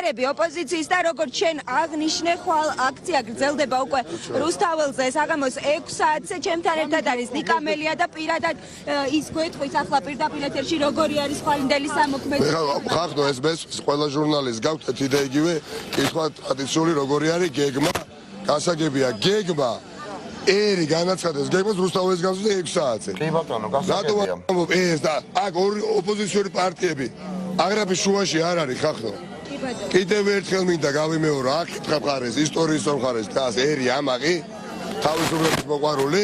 ლიდერები ოპოზიციის და როგორც შენ აღნიშნე, ხვალ აქცია გრძელდება უკვე რუსთაველზე საღამოს 6 საათზე. ჩემთან ერთად არის ნიკა მელია და პირადად ის გვეტყვის ახლა პირდაპირ ეთერში როგორი არის ხვალინდელი სამოქმედო. ხახტო ეს მესვრის ყველა ჟურნალისტს გაქვთ ერთი და იგივე კითხვა ტრადიციული როგორი არის გეგმა. გასაგებია გეგმა ერი განაცხადეს გეგმას რუსთაველის გამზირზე 6 საათზე. კი ბატონო, გასაგებია. ეს და აქ ორი ოპოზიციური პარტიები აგრაფის შუაში არ არის ხახტო. კიდევ ერთხელ მინდა გავიმეორო აქ მხარეს ისტორიის მხარეს დგას ერი ამაყი თავისუფლების მოყვარული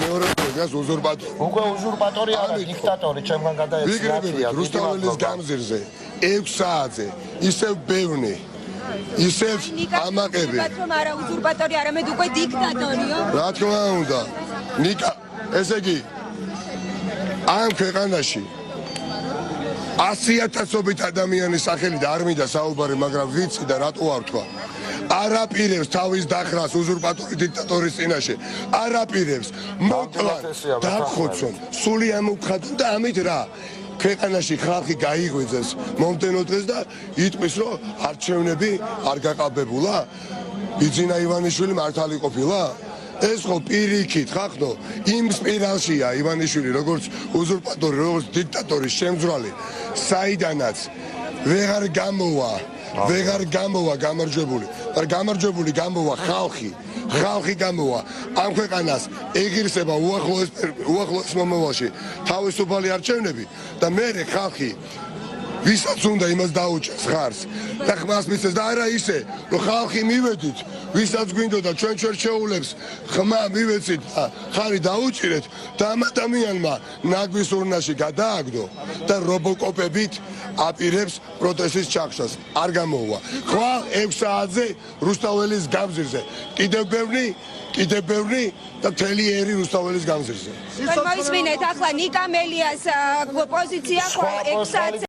მეორე დღეს უზურპატორი. უკვე უზურპატორი არა, დიქტატორი ჩემგან გადაეცნია. რუსთაველის გამზირზე 6 საათზე ისევ ბევრი ისევ ამაყები. რომ არა უზურპატორი, არამედ უკვე დიქტატორიო. რა თქმა უნდა. ნიკა, ესე იგი ამ ქვეყანაში 100,000-ობით ადამიანის სახელი და არ მინდა საუბარი, მაგრამ ვიცი და რატო არ თქვა. არაპირებს თავის დახრას უზურპატორი დიქტატორის წინაშე. არაპირებს მოკლან, დახოცონ, სული ამოხატონ და ამით რა? ქვეყანაში ხალხი გაიღვიძეს მომდენო დღეს და იტყვის რომ არჩევნები არ გაყალბებულა? ბიძინა ივანიშვილი მართალი ყოფილა? ეს ხო პირიქით ხახტო იმ სპირალშია ივანიშვილი როგორც უზურპატორი, როგორც დიქტატორის შემძვრალი, საიდანაც ვეღარ გამოვა გამარჯვებული, მაგრამ გამარჯვებული გამოვა ხალხი გამოვა ამ ქვეყანას ეგირსება უახლოეს მომავალში თავისუფალი არჩევნები და მე ხალხი ვისაც უნდა იმას დაუჭერს ხარს და ხმას მისცეს და არა ისე რომ ხალხი მივედით ვისაც გვინდოდა ჩვენ შეულებს ხმა მივეცით და ხარი დაუჭირეთ და ამ ადამიანმა ნაგვის ურნაში გადააგდო და რობოკოპებით აპირებს პროტესტის ჩახშას არ გამოვა. ხვალ 6 საათზე რუსთაველის გამზირზე კიდევ ბევრი და მთელი ერი რუსთაველის გამზირზე. მოისმინეთ ახლა ნიკა მელიას პოზიცია ხვალ 6 საათზე